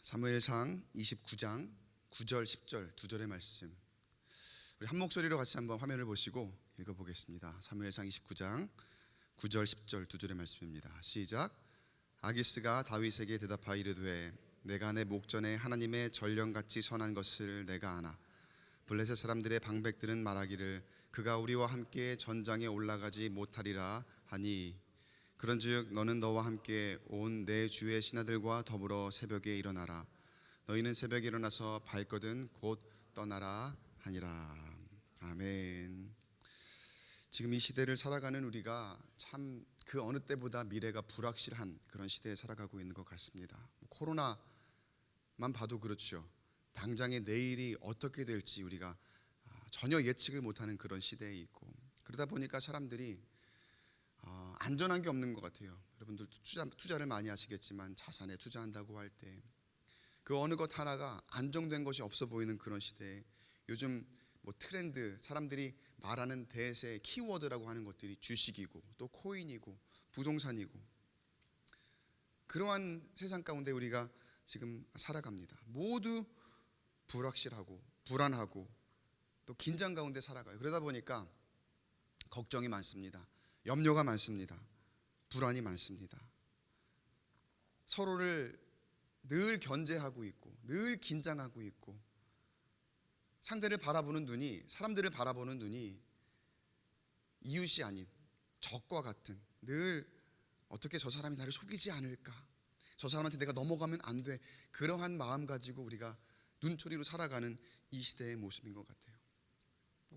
사무엘상 29장 9절 10절 두 절의 말씀, 우리 한 목소리로 같이 한번 화면을 보시고 읽어보겠습니다. 사무엘상 29장 9절 10절 두 절의 말씀입니다. 시작. 아기스가 다윗에게 대답하여 이르되 내가 내 목전에 하나님의 전령같이 선한 것을 내가 아나. 블레셋 사람들의 방백들은 말하기를 그가 우리와 함께 전장에 올라가지 못하리라 하니, 그런즉 너는 너와 함께 온 내 주의 신하들과 더불어 새벽에 일어나라. 너희는 새벽에 일어나서 발거든 곧 떠나라 하니라. 아멘. 지금 이 시대를 살아가는 우리가 참 그 어느 때보다 미래가 불확실한 그런 시대에 살아가고 있는 것 같습니다. 코로나만 봐도 그렇죠. 당장의 내일이 어떻게 될지 우리가 전혀 예측을 못하는 그런 시대에 있고, 그러다 보니까 사람들이 안전한 게 없는 것 같아요. 여러분들도 투자를 많이 하시겠지만 자산에 투자한다고 할 때 그 어느 것 하나가 안정된 것이 없어 보이는 그런 시대에 요즘 트렌드, 사람들이 말하는 대세 키워드라고 하는 것들이 주식이고 또 코인이고 부동산이고, 그러한 세상 가운데 우리가 지금 살아갑니다. 모두 불확실하고 불안하고 또 긴장 가운데 살아가요. 그러다 보니까 걱정이 많습니다. 염려가 많습니다. 불안이 많습니다. 서로를 늘 견제하고 있고 늘 긴장하고 있고, 상대를 바라보는 눈이, 사람들을 바라보는 눈이 이웃이 아닌 적과 같은, 늘 어떻게 저 사람이 나를 속이지 않을까, 저 사람한테 내가 넘어가면 안 돼, 그러한 마음 가지고 우리가 눈초리로 살아가는 이 시대의 모습인 것 같아요.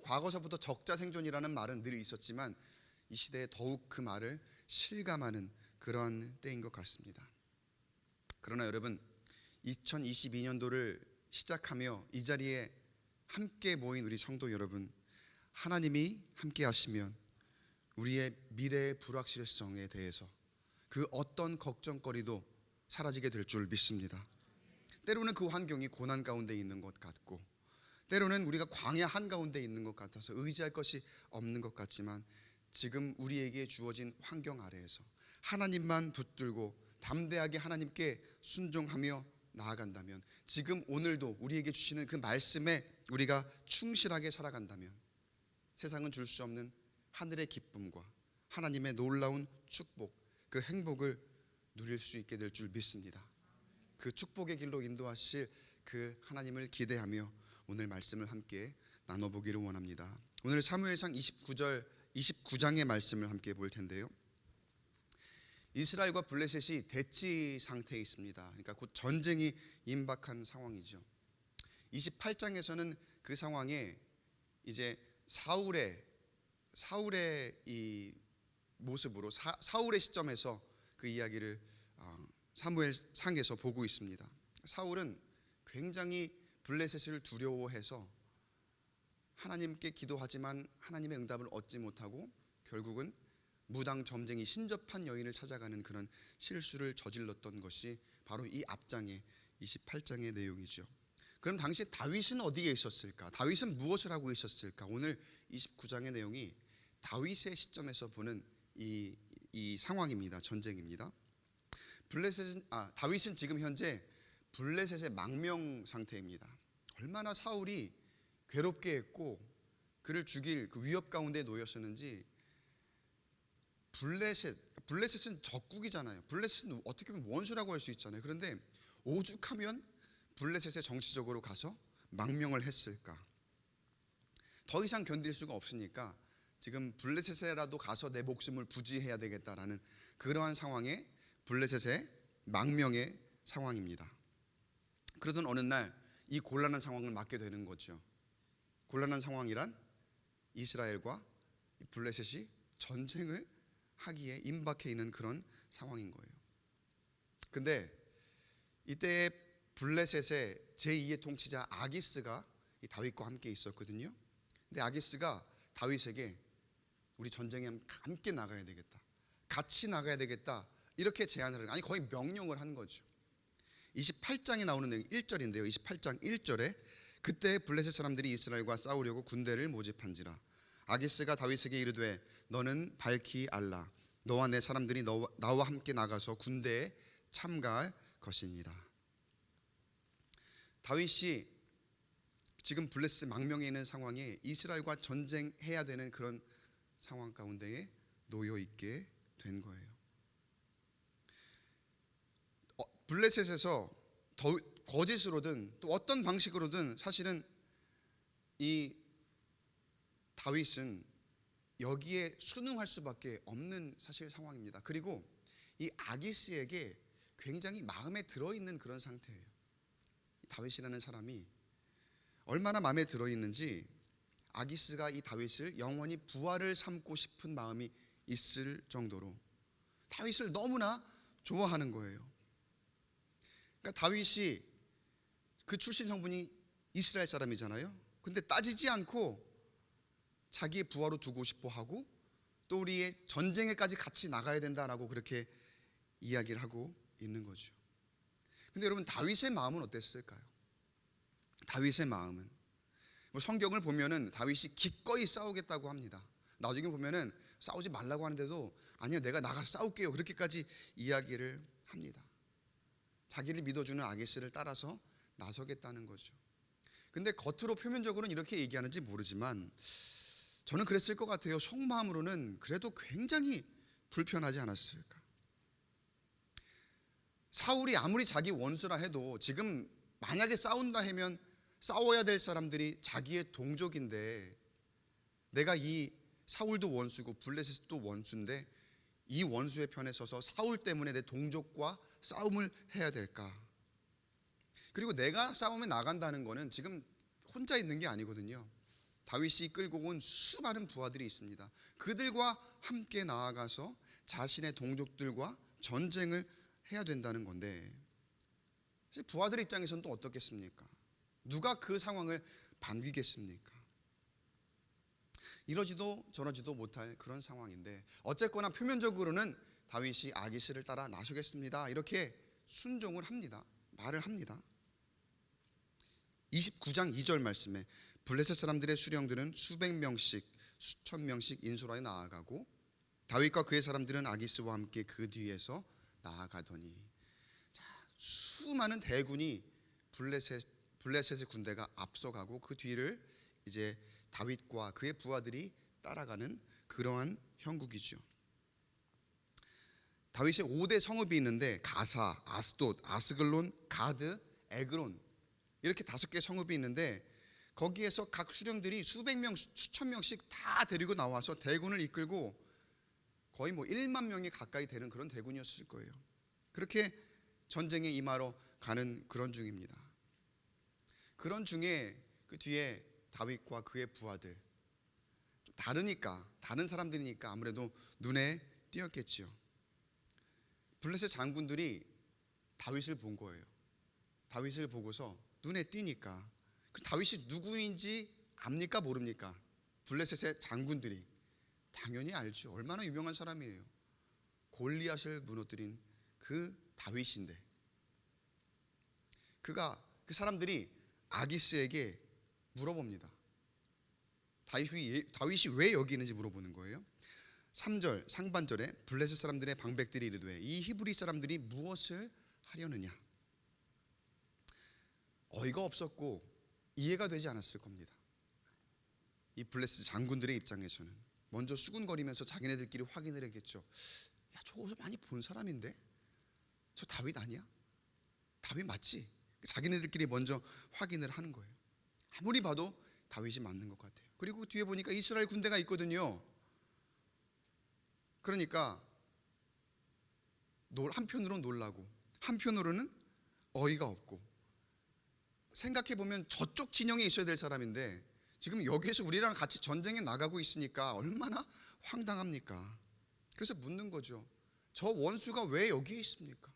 과거서부터 적자생존이라는 말은 늘 있었지만 이 시대에 더욱 그 말을 실감하는 그런 때인 것 같습니다. 그러나 여러분, 2022년도를 시작하며 이 자리에 함께 모인 우리 성도 여러분, 하나님이 함께 하시면 우리의 미래의 불확실성에 대해서 그 어떤 걱정거리도 사라지게 될 줄 믿습니다. 때로는 그 환경이 고난 가운데 있는 것 같고, 때로는 우리가 광야 한가운데 있는 것 같아서 의지할 것이 없는 것 같지만, 지금 우리에게 주어진 환경 아래에서 하나님만 붙들고 담대하게 하나님께 순종하며 나아간다면, 지금 오늘도 우리에게 주시는 그 말씀에 우리가 충실하게 살아간다면 세상은 줄 수 없는 하늘의 기쁨과 하나님의 놀라운 축복, 그 행복을 누릴 수 있게 될 줄 믿습니다. 그 축복의 길로 인도하실 그 하나님을 기대하며 오늘 말씀을 함께 나눠보기를 원합니다. 오늘 사무엘상 29장의 말씀을 함께 볼 텐데요, 이스라엘과 블레셋이 대치 상태에 있습니다. 그러니까 곧 전쟁이 임박한 상황이죠. 28장에서는 그 상황에 이제 사울의 이 모습으로 사울의 시점에서 그 이야기를 사무엘상에서 보고 있습니다. 사울은 굉장히 블레셋을 두려워해서 하나님께 기도하지만 하나님의 응답을 얻지 못하고 결국은 무당 점쟁이 신접한 여인을 찾아가는 그런 실수를 저질렀던 것이 바로 이 앞장의 28장의 내용이죠. 그럼 당시 다윗은 어디에 있었을까? 다윗은 무엇을 하고 있었을까? 오늘 29장의 내용이 다윗의 시점에서 보는 이 상황입니다. 전쟁입니다. 다윗은 지금 현재 블레셋의 망명 상태입니다. 얼마나 사울이 괴롭게 했고 그를 죽일 그 위협 가운데 놓였었는지. 블레셋은 적국이잖아요. 블레셋은 어떻게 보면 원수라고 할 수 있잖아요. 그런데 오죽하면 블레셋에 정치적으로 가서 망명을 했을까? 더 이상 견딜 수가 없으니까 지금 블레셋에라도 가서 내 목숨을 부지해야 되겠다라는 그러한 상황에 블레셋의 망명의 상황입니다. 그러던 어느 날 이 곤란한 상황을 맞게 되는 거죠. 곤란한 상황이란 이스라엘과 블레셋이 전쟁을 하기에 임박해 있는 그런 상황인 거예요. 근데 이때 블레셋의 제2의 통치자 아기스가 이 다윗과 함께 있었거든요. 근데 아기스가 다윗에게 우리 전쟁에 함께 나가야 되겠다, 같이 나가야 되겠다, 이렇게 제안을, 아니 거의 명령을 한 거죠. 28장에 나오는 내용 1절인데요. 28장 1절에 그때 블레셋 사람들이 이스라엘과 싸우려고 군대를 모집한지라 아기스가 다윗에게 이르되 너는 밝히 알라. 너와 내 사람들이 나와 함께 나가서 군대에 참가할 것이니라. 다윗이 지금 블레셋 망명에 있는 상황에 이스라엘과 전쟁해야 되는 그런 상황 가운데에 놓여 있게 된 거예요. 블레셋에서 거짓으로든 또 어떤 방식으로든 사실은 이 다윗은 여기에 순응할 수밖에 없는 사실 상황입니다. 그리고 이 아기스에게 굉장히 마음에 들어있는 그런 상태예요. 다윗이라는 사람이 얼마나 마음에 들어있는지 아기스가 이 다윗을 영원히 부하를 삼고 싶은 마음이 있을 정도로 다윗을 너무나 좋아하는 거예요. 그러니까 다윗이 그 출신 성분이 이스라엘 사람이잖아요. 근데 따지지 않고 자기의 부하로 두고 싶어 하고 또 우리의 전쟁에까지 같이 나가야 된다라고 그렇게 이야기를 하고 있는 거죠. 근데 여러분, 다윗의 마음은 어땠을까요? 다윗의 마음은 성경을 보면은 다윗이 기꺼이 싸우겠다고 합니다. 나중에 보면은 싸우지 말라고 하는데도 아니요, 내가 나가서 싸울게요, 그렇게까지 이야기를 합니다. 자기를 믿어주는 아기스를 따라서 나서겠다는 거죠. 근데 겉으로 표면적으로는 이렇게 얘기하는지 모르지만 저는 그랬을 것 같아요. 속마음으로는 그래도 굉장히 불편하지 않았을까. 사울이 아무리 자기 원수라 해도 지금 만약에 싸운다 하면 싸워야 될 사람들이 자기의 동족인데, 내가 이 사울도 원수고 블레셋도 원수인데 이 원수의 편에 서서 사울 때문에 내 동족과 싸움을 해야 될까? 그리고 내가 싸움에 나간다는 거는 지금 혼자 있는 게 아니거든요. 다윗이 끌고 온 수많은 부하들이 있습니다. 그들과 함께 나아가서 자신의 동족들과 전쟁을 해야 된다는 건데, 부하들 입장에서는 또 어떻겠습니까? 누가 그 상황을 반기겠습니까? 이러지도 저러지도 못할 그런 상황인데, 어쨌거나 표면적으로는 다윗이 아기스를 따라 나서겠습니다, 이렇게 순종을 합니다. 말을 합니다. 29장 2절 말씀에 블레셋 사람들의 수령들은 수백 명씩 수천 명씩 인솔하여 나아가고 다윗과 그의 사람들은 아기스와 함께 그 뒤에서 나아가더니, 자, 수많은 대군이 블레셋의 군대가 앞서가고 그 뒤를 이제 다윗과 그의 부하들이 따라가는 그러한 형국이죠. 다윗의 5대 성읍이 있는데 가사, 아스돗, 아스글론, 가드, 에그론, 이렇게 5개 성읍이 있는데 거기에서 각 수령들이 수백 명, 수천 명씩 다 데리고 나와서 대군을 이끌고 거의 1만 명이 가까이 되는 그런 대군이었을 거예요. 그렇게 전쟁에 임하러 가는 그런 중입니다. 그런 중에 그 뒤에 다윗과 그의 부하들, 좀 다른 사람들이니까 아무래도 눈에 띄었겠지요. 블레셋 장군들이 다윗을 본 거예요. 다윗을 보고서 눈에 띄니까, 그 다윗이 누구인지 압니까 모릅니까? 블레셋의 장군들이 당연히 알죠. 얼마나 유명한 사람이에요. 골리앗을 무너뜨린 그 다윗인데, 그 사람들이 아기스에게 물어봅니다. 다윗이 왜 여기 있는지 물어보는 거예요. 3절 상반절에 블레셋 사람들의 방백들이 이르되 이 히브리 사람들이 무엇을 하려느냐. 어이가 없었고 이해가 되지 않았을 겁니다. 이 블레셋 장군들의 입장에서는 먼저 수군거리면서 자기네들끼리 확인을 했겠죠. 야, 저거 많이 본 사람인데 저 다윗 아니야? 다윗 맞지? 자기네들끼리 먼저 확인을 하는 거예요. 아무리 봐도 다윗이 맞는 것 같아요. 그리고 뒤에 보니까 이스라엘 군대가 있거든요. 그러니까 한편으로는 놀라고 한편으로는 어이가 없고, 생각해보면 저쪽 진영에 있어야 될 사람인데 지금 여기에서 우리랑 같이 전쟁에 나가고 있으니까 얼마나 황당합니까? 그래서 묻는 거죠. 저 원수가 왜 여기에 있습니까?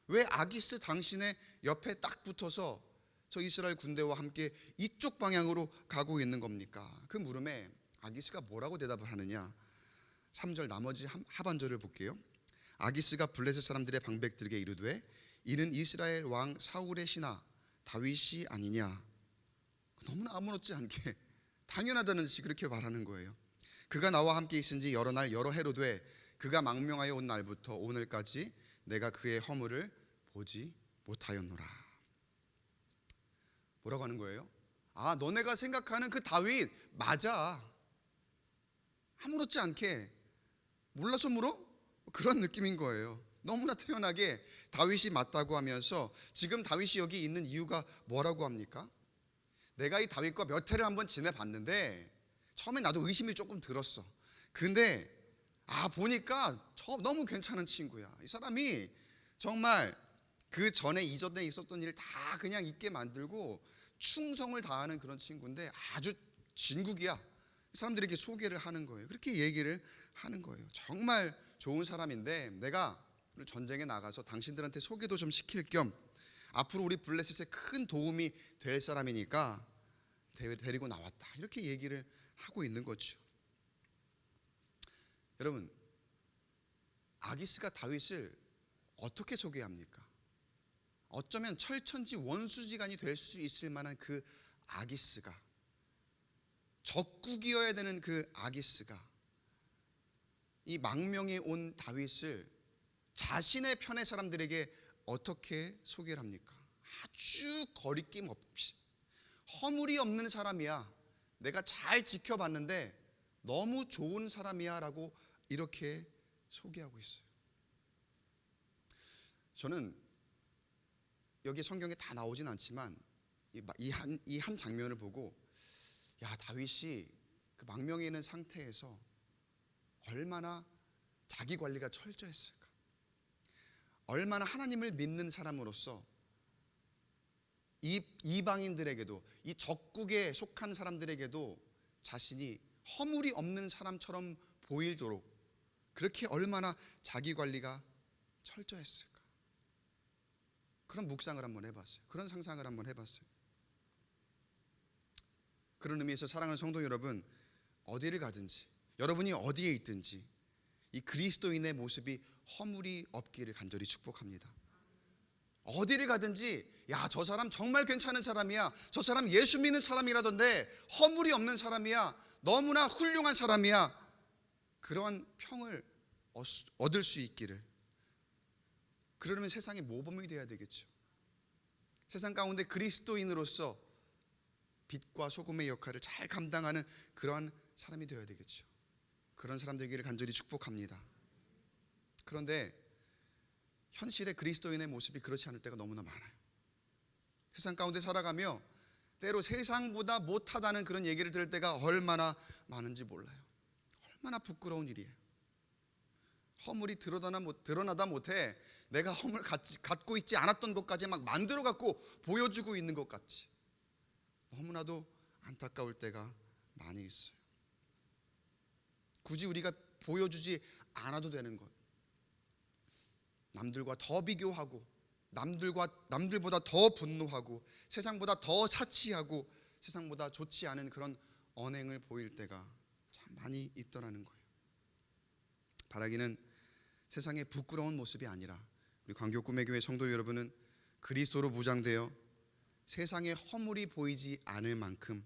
왜 아기스 당신의 옆에 딱 붙어서 저 이스라엘 군대와 함께 이쪽 방향으로 가고 있는 겁니까? 그 물음에 아기스가 뭐라고 대답을 하느냐. 3절 나머지 하반절을 볼게요. 아기스가 블레셋 사람들의 방백들에게 이르되 이는 이스라엘 왕 사울의 신하 다윗이 아니냐. 너무나 아무렇지 않게 당연하다는 듯이 그렇게 말하는 거예요. 그가 나와 함께 있은 지 여러 날 여러 해로 돼 그가 망명하여 온 날부터 오늘까지 내가 그의 허물을 보지 못하였노라. 뭐라고 하는 거예요? 아, 너네가 생각하는 그 다윗 맞아. 아무렇지 않게 몰라서 물어? 그런 느낌인 거예요. 너무나 태연하게 다윗이 맞다고 하면서 지금 다윗이 여기 있는 이유가 뭐라고 합니까? 내가 이 다윗과 몇 해를 한번 지내봤는데 처음에 나도 의심이 조금 들었어. 근데 보니까 너무 괜찮은 친구야. 이 사람이 정말 그 전에 이전에 있었던 일을 다 그냥 잊게 만들고 충성을 다하는 그런 친구인데 아주 진국이야. 사람들에게 소개를 하는 거예요. 그렇게 얘기를 하는 거예요. 정말 좋은 사람인데 내가 전쟁에 나가서 당신들한테 소개도 좀 시킬 겸 앞으로 우리 블레셋에 큰 도움이 될 사람이니까 데리고 나왔다. 이렇게 얘기를 하고 있는 거죠. 여러분, 아기스가 다윗을 어떻게 소개합니까? 어쩌면 철천지 원수지간이 될 수 있을 만한 그 아기스가, 적국이어야 되는 그 아기스가 이 망명에 온 다윗을 자신의 편의 사람들에게 어떻게 소개를 합니까? 아주 거리낌 없이 허물이 없는 사람이야. 내가 잘 지켜봤는데 너무 좋은 사람이야 라고 이렇게 소개하고 있어요. 저는 여기 성경에 다 나오진 않지만 이 한 장면을 보고 다윗이 그 망명에 있는 상태에서 얼마나 자기 관리가 철저했을까, 얼마나 하나님을 믿는 사람으로서 이 이방인들에게도 이 적국에 속한 사람들에게도 자신이 허물이 없는 사람처럼 보이도록 그렇게 얼마나 자기 관리가 철저했을까. 그런 묵상을 한번 해봤어요. 그런 상상을 한번 해봤어요. 그런 의미에서 사랑하는 성도 여러분, 어디를 가든지 여러분이 어디에 있든지 이 그리스도인의 모습이 허물이 없기를 간절히 축복합니다. 어디를 가든지 저 사람 정말 괜찮은 사람이야, 저 사람 예수 믿는 사람이라던데 허물이 없는 사람이야, 너무나 훌륭한 사람이야, 그러한 평을 얻을 수 있기를. 그러려면 세상의 모범이 되어야 되겠죠. 세상 가운데 그리스도인으로서 빛과 소금의 역할을 잘 감당하는 그러한 사람이 되어야 되겠죠. 그런 사람 되기를 간절히 축복합니다. 그런데 현실의 그리스도인의 모습이 그렇지 않을 때가 너무나 많아요. 세상 가운데 살아가며 때로 세상보다 못하다는 그런 얘기를 들을 때가 얼마나 많은지 몰라요. 얼마나 부끄러운 일이에요. 허물이 드러나다 못해 내가 허물 갖고 있지 않았던 것까지 막 만들어 갖고 보여주고 있는 것 같이 너무나도 안타까울 때가 많이 있어요. 굳이 우리가 보여주지 않아도 되는 것, 남들과 더 비교하고 남들보다 더 분노하고 세상보다 더 사치하고 세상보다 좋지 않은 그런 언행을 보일 때가 참 많이 있더라는 거예요. 바라기는 세상의 부끄러운 모습이 아니라 우리 광교 꿈의 교회 성도 여러분은 그리스도로 무장되어 세상에 허물이 보이지 않을 만큼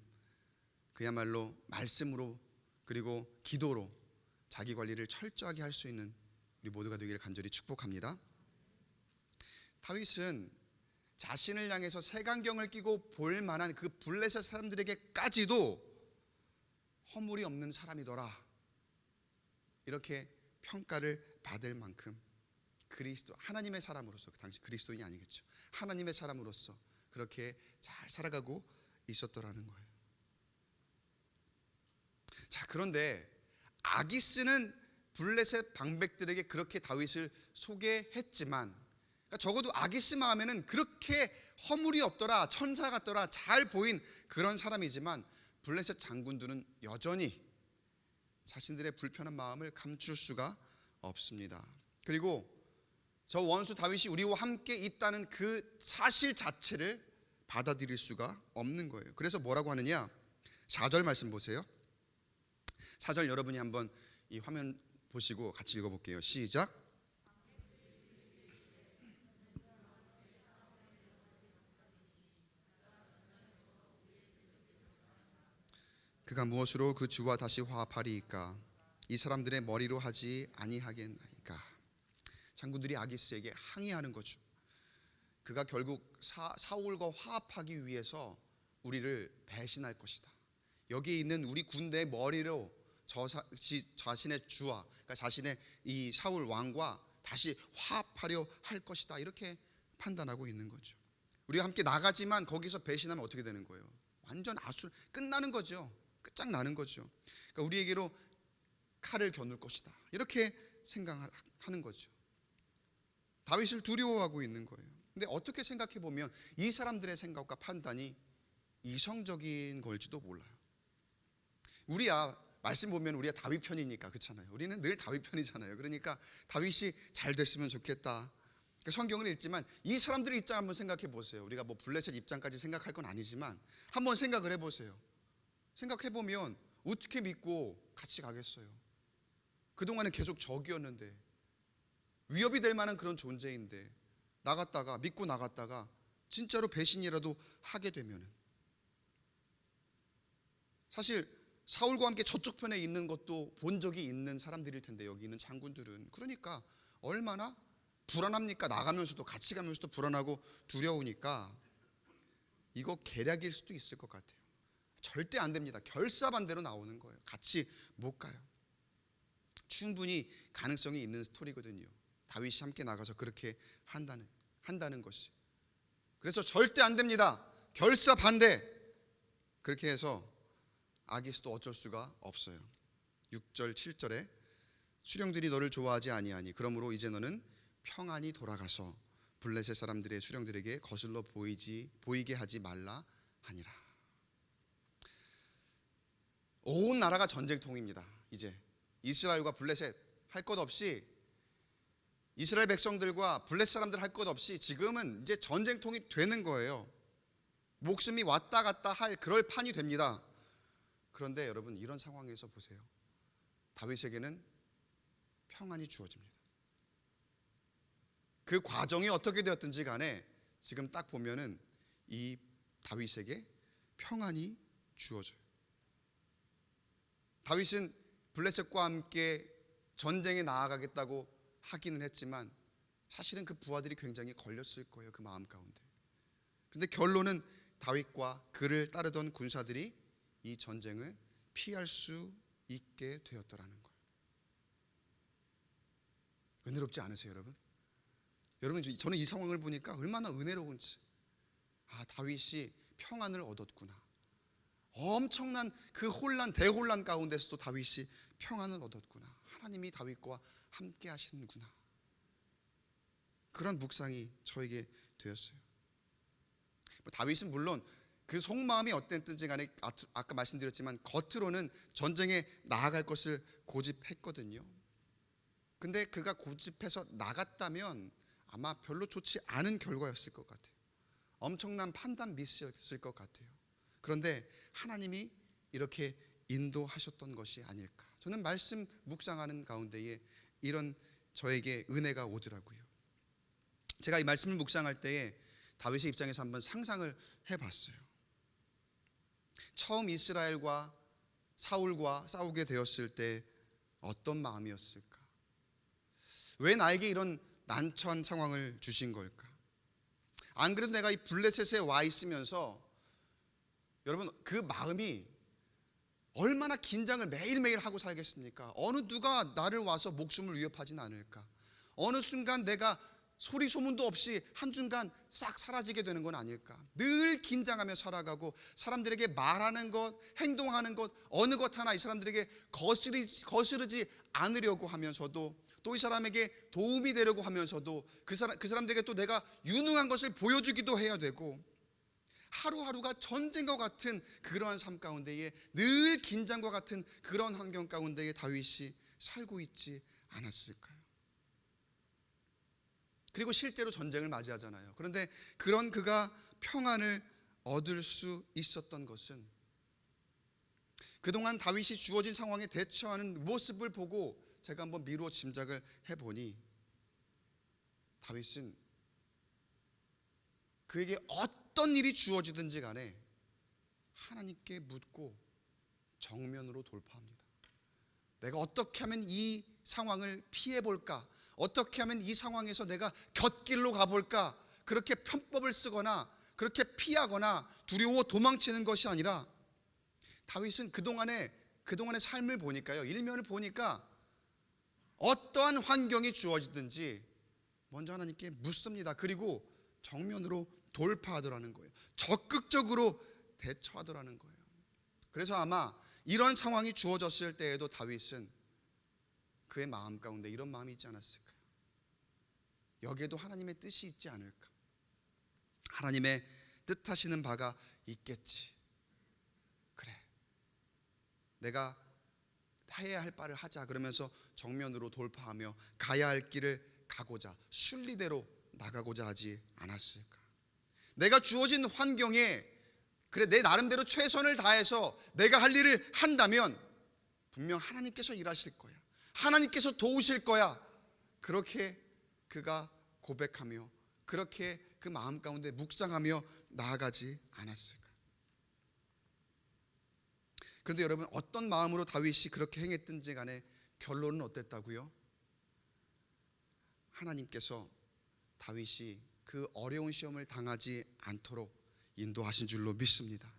그야말로 말씀으로 그리고 기도로 자기 관리를 철저하게 할 수 있는 우리 모두가 되기를 간절히 축복합니다. 다윗은 자신을 향해서 색안경을 끼고 볼 만한 그 블레셋 사람들에게까지도 허물이 없는 사람이더라 이렇게 평가를 받을 만큼 그리스도 하나님의 사람으로서, 그 당시 그리스도인이 아니겠죠, 하나님의 사람으로서 그렇게 잘 살아가고 있었더라는 거예요. 자, 그런데 아기스는 블레셋 방백들에게 그렇게 다윗을 소개했지만, 그러니까 적어도 아기스 마음에는 그렇게 허물이 없더라, 천사 같더라, 잘 보인 그런 사람이지만 블레셋 장군들은 여전히 자신들의 불편한 마음을 감출 수가 없습니다. 그리고 저 원수 다윗이 우리와 함께 있다는 그 사실 자체를 받아들일 수가 없는 거예요. 그래서 뭐라고 하느냐, 4절 말씀 보세요. 4절 여러분이 한번 이 화면 보시고 같이 읽어볼게요. 시작. 그가 무엇으로 그 주와 다시 화합하리이까? 이 사람들의 머리로 하지 아니하겠나이까? 장군들이 아기스에게 항의하는 거죠. 그가 결국 사울과 화합하기 위해서 우리를 배신할 것이다. 여기 있는 우리 군대의 머리로 자신의 주와, 그러니까 자신의 이 사울 왕과 다시 화합하려 할 것이다. 이렇게 판단하고 있는 거죠. 우리가 함께 나가지만 거기서 배신하면 어떻게 되는 거예요? 완전 끝나는 거죠. 끝장나는 거죠. 그러니까 우리에게로 칼을 겨눌 것이다. 이렇게 생각하는 거죠. 다윗을 두려워하고 있는 거예요. 근데 어떻게 생각해 보면 이 사람들의 생각과 판단이 이성적인 걸지도 몰라요. 우리야 말씀 보면 우리가 다윗 편이니까 그렇잖아요. 우리는 늘 다윗 편이잖아요. 그러니까 다윗이 잘 됐으면 좋겠다. 성경을 읽지만 이 사람들의 입장 한번 생각해 보세요. 우리가 뭐 블레셋 입장까지 생각할 건 아니지만 한번 생각을 해보세요. 생각해 보면 어떻게 믿고 같이 가겠어요? 그동안은 계속 적이었는데, 위협이 될 만한 그런 존재인데 믿고 나갔다가 진짜로 배신이라도 하게 되면은, 사실 사울과 함께 저쪽 편에 있는 것도 본 적이 있는 사람들일 텐데, 여기 있는 장군들은. 그러니까 얼마나 불안합니까? 나가면서도, 같이 가면서도 불안하고 두려우니까 이거 계략일 수도 있을 것 같아요. 절대 안 됩니다. 결사반대로 나오는 거예요. 같이 못 가요. 충분히 가능성이 있는 스토리거든요. 다윗이 함께 나가서 그렇게 한다는 것이. 그래서 절대 안 됩니다. 결사반대. 그렇게 해서 아기스도 어쩔 수가 없어요. 6절 7절에 수령들이 너를 좋아하지 아니하니 그러므로 이제 너는 평안히 돌아가서 블레셋 사람들의 수령들에게 거슬러 보이게 하지 말라 하니라. 온 나라가 전쟁통입니다. 이제 이스라엘과 블레셋 할 것 없이, 이스라엘 백성들과 블레셋 사람들 할 것 없이 지금은 이제 전쟁통이 되는 거예요. 목숨이 왔다 갔다 할 그럴 판이 됩니다. 그런데 여러분, 이런 상황에서 보세요. 다윗에게는 평안이 주어집니다. 그 과정이 어떻게 되었든지 간에 지금 딱 보면은 이 다윗에게 평안이 주어져요. 다윗은 블레셋과 함께 전쟁에 나아가겠다고 하기는 했지만 사실은 그 부하들이 굉장히 걸렸을 거예요. 그 마음 가운데. 그런데 결론은 다윗과 그를 따르던 군사들이 이 전쟁을 피할 수 있게 되었더라는 거예요. 은혜롭지 않으세요, 여러분? 여러분, 저는 이 상황을 보니까 얼마나 은혜로운지. 다윗이 평안을 얻었구나. 엄청난 그 대혼란 가운데서도 다윗이 평안을 얻었구나. 하나님이 다윗과 함께 하시는구나. 그런 묵상이 저에게 되었어요. 다윗은 물론 그 속마음이 어땠든지 간에 아까 말씀드렸지만 겉으로는 전쟁에 나아갈 것을 고집했거든요. 근데 그가 고집해서 나갔다면 아마 별로 좋지 않은 결과였을 것 같아요. 엄청난 판단 미스였을 것 같아요. 그런데 하나님이 이렇게 인도하셨던 것이 아닐까. 저는 말씀 묵상하는 가운데에 이런 저에게 은혜가 오더라고요. 제가 이 말씀을 묵상할 때에 다윗의 입장에서 한번 상상을 해봤어요. 처음 이스라엘과 사울과 싸우게 되었을 때 어떤 마음이었을까? 왜 나에게 이런 난처한 상황을 주신 걸까? 안 그래도 내가 이 블레셋에 와 있으면서 여러분, 그 마음이 얼마나 긴장을 매일매일 하고 살겠습니까? 어느 누가 나를 와서 목숨을 위협하진 않을까? 어느 순간 내가 소리 소문도 없이 한순간 싹 사라지게 되는 건 아닐까? 늘 긴장하며 살아가고 사람들에게 말하는 것, 행동하는 것, 어느 것 하나 이 사람들에게 거스르지 않으려고 하면서도, 또 이 사람에게 도움이 되려고 하면서도 그 사람들에게 또 내가 유능한 것을 보여주기도 해야 되고, 하루하루가 전쟁과 같은 그러한 삶 가운데에, 늘 긴장과 같은 그런 환경 가운데에 다윗이 살고 있지 않았을까요? 그리고 실제로 전쟁을 맞이하잖아요. 그런데 그런 그가 평안을 얻을 수 있었던 것은 그동안 다윗이 주어진 상황에 대처하는 모습을 보고 제가 한번 미루어 짐작을 해보니, 다윗은 그에게 어떤 일이 주어지든지 간에 하나님께 묻고 정면으로 돌파합니다. 내가 어떻게 하면 이 상황을 피해볼까? 어떻게 하면 이 상황에서 내가 곁길로 가볼까? 그렇게 편법을 쓰거나 그렇게 피하거나 두려워 도망치는 것이 아니라 다윗은 그동안의 삶을 보니까요, 일면을 보니까 어떠한 환경이 주어지든지 먼저 하나님께 묻습니다. 그리고 정면으로 돌파하더라는 거예요. 적극적으로 대처하더라는 거예요. 그래서 아마 이런 상황이 주어졌을 때에도 다윗은 그의 마음 가운데 이런 마음이 있지 않았을까요? 여기에도 하나님의 뜻이 있지 않을까? 하나님의 뜻하시는 바가 있겠지. 그래, 내가 해야 할 바를 하자. 그러면서 정면으로 돌파하며 가야 할 길을 가고자, 순리대로 나가고자 하지 않았을까? 내가 주어진 환경에 그래 내 나름대로 최선을 다해서 내가 할 일을 한다면 분명 하나님께서 일하실 거야, 하나님께서 도우실 거야, 그렇게 그가 고백하며 그렇게 그 마음 가운데 묵상하며 나아가지 않았을까? 그런데 여러분, 어떤 마음으로 다윗이 그렇게 행했든지 간에 결론은 어땠다고요? 하나님께서 다윗이 그 어려운 시험을 당하지 않도록 인도하신 줄로 믿습니다.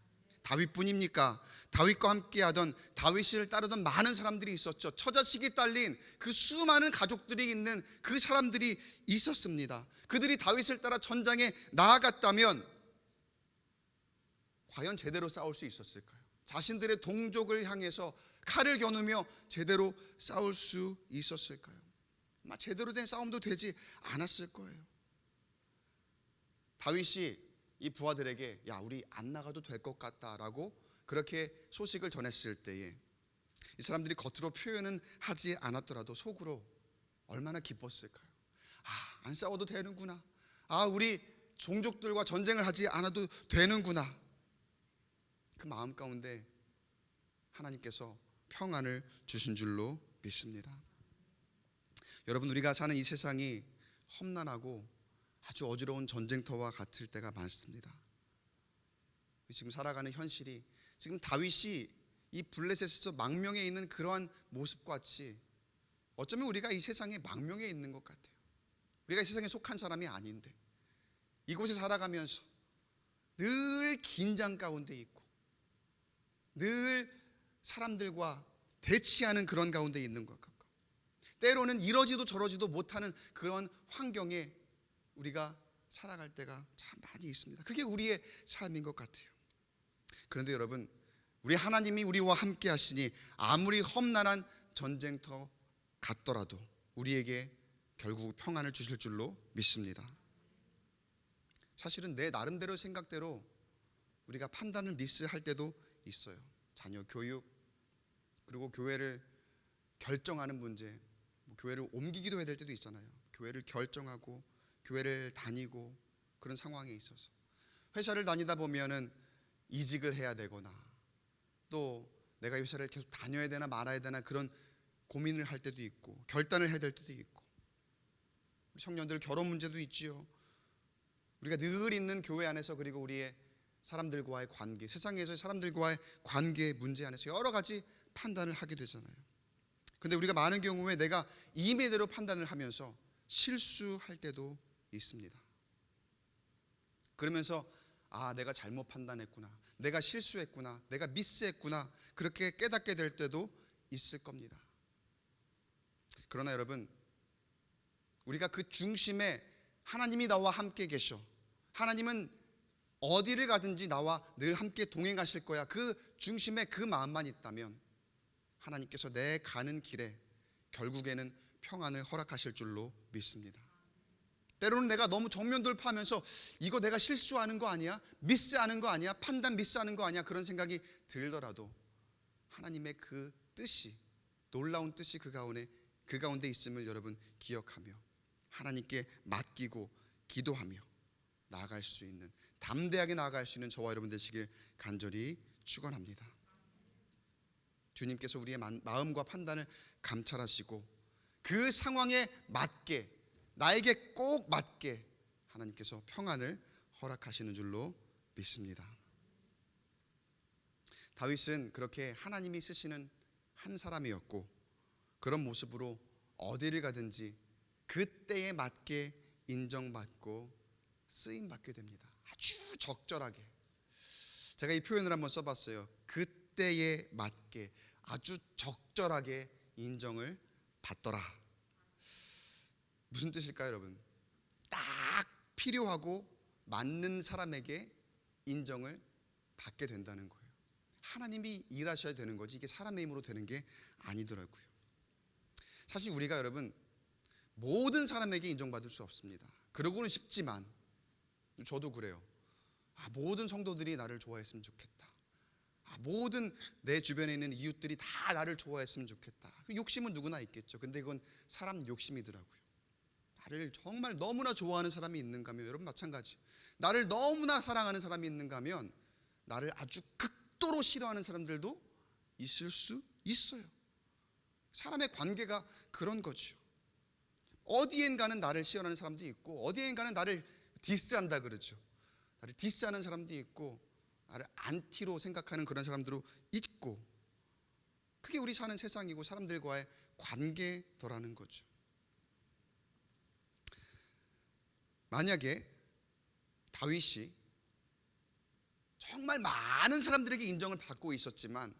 다윗뿐입니까? 다윗과 함께하던, 다윗을 따르던 많은 사람들이 있었죠. 처자식이 딸린 그 수많은 가족들이 있는 그 사람들이 있었습니다. 그들이 다윗을 따라 전장에 나아갔다면 과연 제대로 싸울 수 있었을까요? 자신들의 동족을 향해서 칼을 겨누며 제대로 싸울 수 있었을까요? 아마 제대로 된 싸움도 되지 않았을 거예요. 다윗이 이 부하들에게 야, 우리 안 나가도 될 것 같다라고 그렇게 소식을 전했을 때에 이 사람들이 겉으로 표현은 하지 않았더라도 속으로 얼마나 기뻤을까요? 아, 안 싸워도 되는구나. 아, 우리 종족들과 전쟁을 하지 않아도 되는구나. 그 마음 가운데 하나님께서 평안을 주신 줄로 믿습니다. 여러분, 우리가 사는 이 세상이 험난하고 아주 어지러운 전쟁터와 같을 때가 많습니다. 지금 살아가는 현실이, 지금 다윗이 이 블레셋에서 망명해 있는 그러한 모습같이 어쩌면 우리가 이 세상에 망명해 있는 것 같아요. 우리가 이 세상에 속한 사람이 아닌데 이곳에 살아가면서 늘 긴장 가운데 있고 늘 사람들과 대치하는 그런 가운데 있는 것 같고, 때로는 이러지도 저러지도 못하는 그런 환경에 우리가 살아갈 때가 참 많이 있습니다. 그게 우리의 삶인 것 같아요. 그런데 여러분, 우리 하나님이 우리와 함께 하시니 아무리 험난한 전쟁터 같더라도 우리에게 결국 평안을 주실 줄로 믿습니다. 사실은 내 나름대로 생각대로 우리가 판단을 미스할 때도 있어요. 자녀 교육, 그리고 교회를 결정하는 문제, 교회를 옮기기도 해야 될 때도 있잖아요. 교회를 결정하고 교회를 다니고 그런 상황에 있어서 회사를 다니다 보면은 이직을 해야 되거나 또 내가 회사를 계속 다녀야 되나 말아야 되나 그런 고민을 할 때도 있고 결단을 해야 될 때도 있고, 청년들 결혼 문제도 있지요. 우리가 늘 있는 교회 안에서, 그리고 우리의 사람들과의 관계, 세상에서의 사람들과의 관계 문제 안에서 여러 가지 판단을 하게 되잖아요. 근데 우리가 많은 경우에 내가 임의대로 판단을 하면서 실수할 때도 있습니다. 그러면서 아, 내가 잘못 판단했구나, 내가 실수했구나, 내가 미스했구나, 그렇게 깨닫게 될 때도 있을 겁니다. 그러나 여러분, 우리가 그 중심에 하나님이 나와 함께 계셔, 하나님은 어디를 가든지 나와 늘 함께 동행하실 거야, 그 중심에 그 마음만 있다면 하나님께서 내 가는 길에 결국에는 평안을 허락하실 줄로 믿습니다. 때로는 내가 너무 정면 돌파하면서 이거 내가 실수하는 거 아니야? 미스하는 거 아니야? 판단 미스하는 거 아니야? 그런 생각이 들더라도 하나님의 그 뜻이, 놀라운 뜻이 그 가운데 있음을 여러분 기억하며 하나님께 맡기고 기도하며 나아갈 수 있는, 담대하게 나아갈 수 있는 저와 여러분 되시길 간절히 축원합니다. 주님께서 우리의 마음과 판단을 감찰하시고 그 상황에 맞게, 나에게 꼭 맞게 하나님께서 평안을 허락하시는 줄로 믿습니다. 다윗은 그렇게 하나님이 쓰시는 한 사람이었고, 그런 모습으로 어디를 가든지 그때에 맞게 인정받고 쓰임받게 됩니다. 아주 적절하게, 제가 이 표현을 한번 써봤어요. 그때에 맞게 아주 적절하게 인정을 받더라. 무슨 뜻일까요, 여러분? 딱 필요하고 맞는 사람에게 인정을 받게 된다는 거예요. 하나님이 일하셔야 되는 거지 이게 사람의 힘으로 되는 게 아니더라고요. 사실 우리가 여러분 모든 사람에게 인정받을 수 없습니다. 그러고는 싶지만, 저도 그래요. 모든 성도들이 나를 좋아했으면 좋겠다. 모든 내 주변에 있는 이웃들이 다 나를 좋아했으면 좋겠다. 그 욕심은 누구나 있겠죠. 근데 그건 사람 욕심이더라고요. 나를 정말 너무나 좋아하는 사람이 있는가 하면, 여러분 마찬가지, 나를 너무나 사랑하는 사람이 있는가 하면 나를 아주 극도로 싫어하는 사람들도 있을 수 있어요. 사람의 관계가 그런 거죠. 어디엔가는 나를 싫어하는 사람도 있고, 어디엔가는 나를 디스한다 그러죠. 나를 디스하는 사람도 있고, 나를 안티로 생각하는 그런 사람들도 있고, 그게 우리 사는 세상이고 사람들과의 관계더라는 거죠. 만약에 다윗이 정말 많은 사람들에게 인정을 받고 있었지만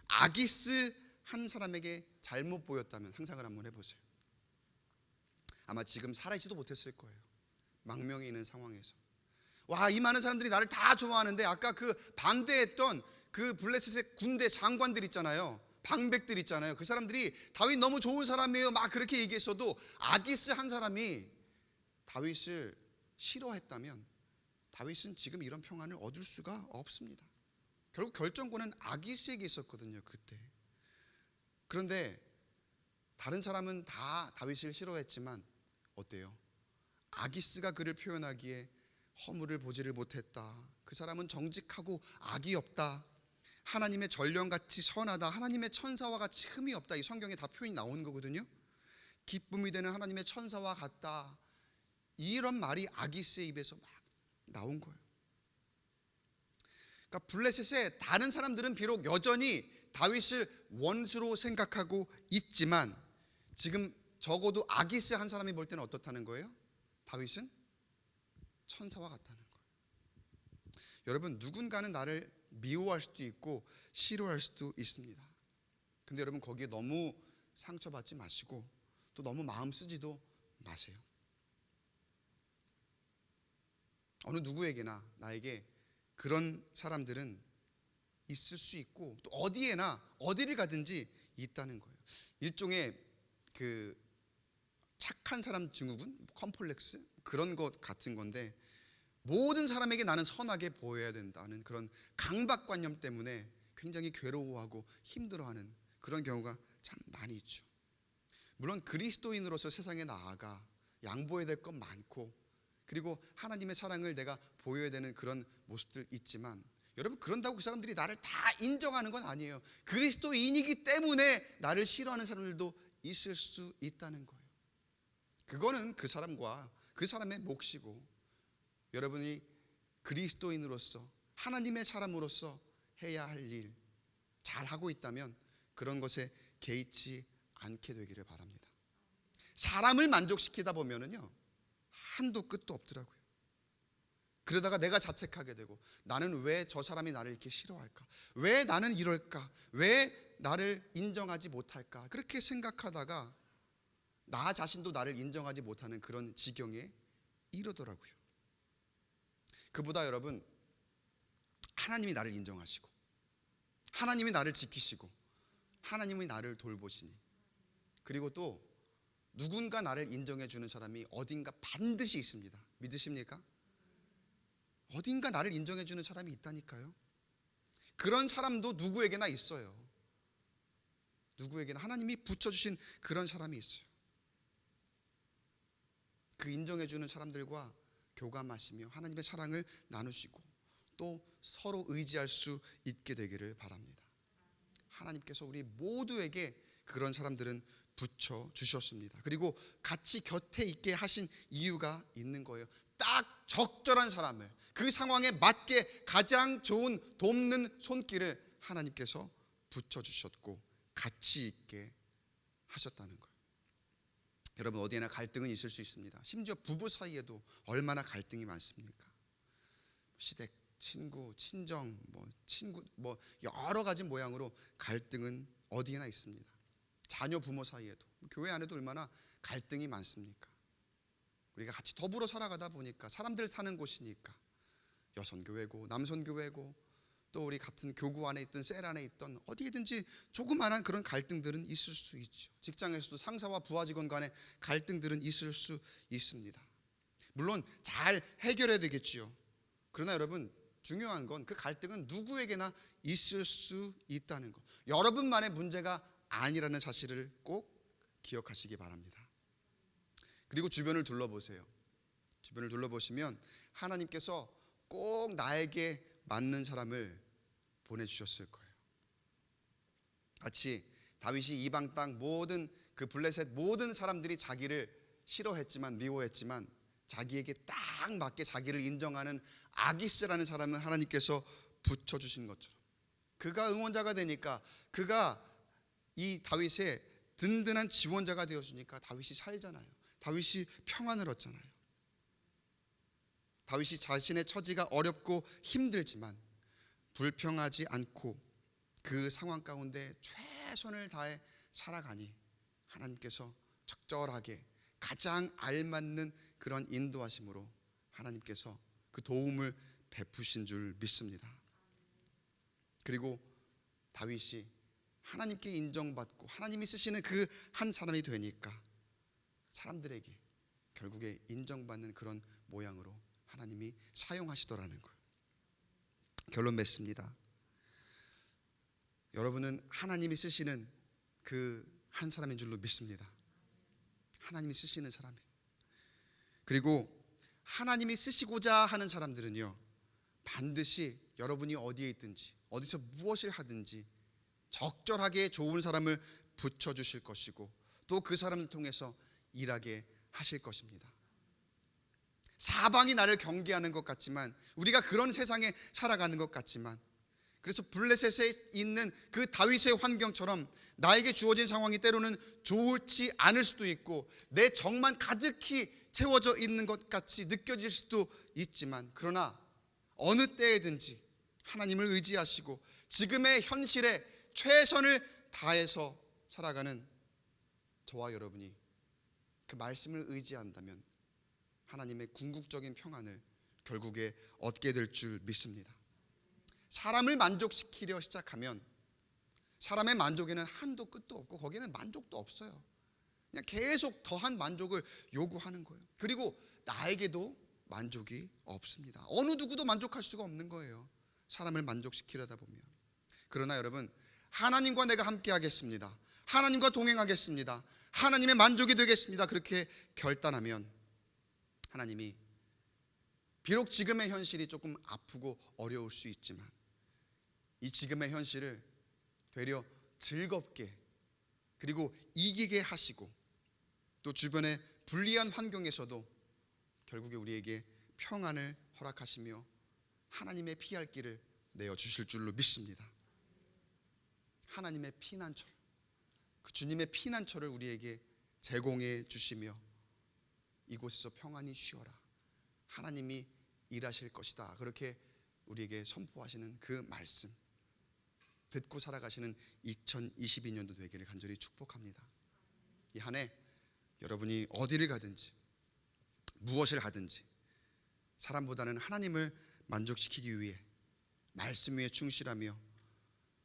아기스 한 사람에게 잘못 보였다면 상상을 한번 해보세요. 아마 지금 살아있지도 못했을 거예요. 망명에 있는 상황에서. 이 많은 사람들이 나를 다 좋아하는데, 아까 그 반대했던 그 블레셋의 군대 장관들 있잖아요, 방백들 있잖아요, 그 사람들이 다윗 너무 좋은 사람이에요 막 그렇게 얘기했어도 아기스 한 사람이 다윗을 싫어했다면 다윗은 지금 이런 평안을 얻을 수가 없습니다. 결국 결정권은 아기스에게 있었거든요, 그때. 그런데 다른 사람은 다 다윗을 싫어했지만 어때요? 아기스가 그를 표현하기에 허물을 보지를 못했다, 그 사람은 정직하고 악이 없다, 하나님의 전령같이 선하다, 하나님의 천사와 같이 흠이 없다, 이 성경에 다 표현이 나온 거거든요. 기쁨이 되는 하나님의 천사와 같다, 이런 말이 아기스의 입에서 막 나온 거예요. 그러니까 블레셋의 다른 사람들은 비록 여전히 다윗을 원수로 생각하고 있지만 지금 적어도 아기스 한 사람이 볼 때는 어떻다는 거예요? 다윗은 천사와 같다는 거예요. 여러분, 누군가는 나를 미워할 수도 있고 싫어할 수도 있습니다. 근데 여러분 거기에 너무 상처받지 마시고 또 너무 마음 쓰지도 마세요. 어느 누구에게나 나에게 그런 사람들은 있을 수 있고 또 어디에나 어디를 가든지 있다는 거예요. 일종의 그 착한 사람 증후군, 컴플렉스, 그런 것 같은 건데, 모든 사람에게 나는 선하게 보여야 된다는 그런 강박관념 때문에 굉장히 괴로워하고 힘들어하는 그런 경우가 참 많이 있죠. 물론 그리스도인으로서 세상에 나아가 양보해야 될 건 많고, 그리고 하나님의 사랑을 내가 보여야 되는 그런 모습들 있지만, 여러분 그런다고 그 사람들이 나를 다 인정하는 건 아니에요. 그리스도인이기 때문에 나를 싫어하는 사람들도 있을 수 있다는 거예요. 그거는 그 사람과 그 사람의 몫이고, 여러분이 그리스도인으로서 하나님의 사람으로서 해야 할 일 잘하고 있다면 그런 것에 개의치 않게 되기를 바랍니다. 사람을 만족시키다 보면은요 한도 끝도 없더라고요. 그러다가 내가 자책하게 되고, 나는 왜 저 사람이 나를 이렇게 싫어할까? 왜 나는 이럴까? 왜 나를 인정하지 못할까? 그렇게 생각하다가 나 자신도 나를 인정하지 못하는 그런 지경에 이르더라고요. 그보다 여러분, 하나님이 나를 인정하시고 하나님이 나를 지키시고 하나님이 나를 돌보시니, 그리고 또 누군가 나를 인정해 주는 사람이 어딘가 반드시 있습니다. 믿으십니까? 어딘가 나를 인정해 주는 사람이 있다니까요. 그런 사람도 누구에게나 있어요. 누구에게나 하나님이 붙여주신 그런 사람이 있어요. 그 인정해 주는 사람들과 교감하시며 하나님의 사랑을 나누시고 또 서로 의지할 수 있게 되기를 바랍니다. 하나님께서 우리 모두에게 그런 사람들은 붙여주셨습니다. 그리고 같이 곁에 있게 하신 이유가 있는 거예요. 딱 적절한 사람을, 그 상황에 맞게 가장 좋은 돕는 손길을 하나님께서 붙여주셨고 같이 있게 하셨다는 거예요. 여러분, 어디에나 갈등은 있을 수 있습니다. 심지어 부부 사이에도 얼마나 갈등이 많습니까? 시댁, 친구, 친정, 여러 가지 모양으로 갈등은 어디에나 있습니다. 자녀, 부모 사이에도, 교회 안에도 얼마나 갈등이 많습니까? 우리가 같이 더불어 살아가다 보니까, 사람들 사는 곳이니까, 여선교회고 남선교회고 또 우리 같은 교구 안에 있던 셀 안에 있던 어디에든지 조그마한 그런 갈등들은 있을 수 있죠. 직장에서도 상사와 부하 직원 간의 갈등들은 있을 수 있습니다. 물론 잘 해결해야 되겠지요. 그러나 여러분, 중요한 건 그 갈등은 누구에게나 있을 수 있다는 것, 여러분만의 문제가 아니라는 사실을 꼭 기억하시기 바랍니다. 그리고 주변을 둘러보세요. 주변을 둘러보시면 하나님께서 꼭 나에게 맞는 사람을 보내주셨을 거예요. 마치 다윗이 이방 땅 모든 그 블레셋 모든 사람들이 자기를 싫어했지만, 미워했지만 자기에게 딱 맞게 자기를 인정하는 아기스라는 사람을 하나님께서 붙여주신 것처럼, 그가 응원자가 되니까, 그가 이 다윗의 든든한 지원자가 되어주니까 다윗이 살잖아요. 다윗이 평안을 얻잖아요. 다윗이 자신의 처지가 어렵고 힘들지만 불평하지 않고 그 상황 가운데 최선을 다해 살아가니 하나님께서 적절하게 가장 알맞는 그런 인도하심으로 하나님께서 그 도움을 베푸신 줄 믿습니다. 그리고 다윗이 하나님께 인정받고 하나님이 쓰시는 그 한 사람이 되니까 사람들에게 결국에 인정받는 그런 모양으로 하나님이 사용하시더라는 거예요. 결론 맺습니다. 여러분은 하나님이 쓰시는 그 한 사람인 줄로 믿습니다. 하나님이 쓰시는 사람이에요. 그리고 하나님이 쓰시고자 하는 사람들은요, 반드시 여러분이 어디에 있든지 어디서 무엇을 하든지 적절하게 좋은 사람을 붙여주실 것이고 또 그 사람을 통해서 일하게 하실 것입니다. 사방이 나를 경계하는 것 같지만, 우리가 그런 세상에 살아가는 것 같지만, 그래서 블레셋에 있는 그 다윗의 환경처럼 나에게 주어진 상황이 때로는 좋지 않을 수도 있고 내 정만 가득히 채워져 있는 것 같이 느껴질 수도 있지만, 그러나 어느 때에든지 하나님을 의지하시고 지금의 현실에 최선을 다해서 살아가는 저와 여러분이 그 말씀을 의지한다면 하나님의 궁극적인 평안을 결국에 얻게 될 줄 믿습니다. 사람을 만족시키려 시작하면 사람의 만족에는 한도 끝도 없고 거기에는 만족도 없어요. 그냥 계속 더한 만족을 요구하는 거예요. 그리고 나에게도 만족이 없습니다. 어느 누구도 만족할 수가 없는 거예요, 사람을 만족시키려다 보면. 그러나 여러분, 하나님과 내가 함께 하겠습니다, 하나님과 동행하겠습니다, 하나님의 만족이 되겠습니다, 그렇게 결단하면 하나님이 비록 지금의 현실이 조금 아프고 어려울 수 있지만 이 지금의 현실을 되려 즐겁게 그리고 이기게 하시고 또 주변의 불리한 환경에서도 결국에 우리에게 평안을 허락하시며 하나님의 피할 길을 내어주실 줄로 믿습니다. 하나님의 피난처를, 그 주님의 피난처를 우리에게 제공해 주시며 이곳에서 평안히 쉬어라, 하나님이 일하실 것이다, 그렇게 우리에게 선포하시는 그 말씀 듣고 살아가시는 2022년도 되기를 간절히 축복합니다. 이 한 해 여러분이 어디를 가든지 무엇을 하든지 사람보다는 하나님을 만족시키기 위해 말씀 위에 충실하며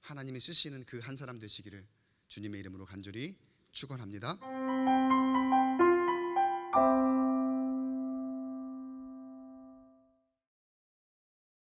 하나님이 쓰시는 그 한 사람 되시기를 주님의 이름으로 간절히 축원합니다.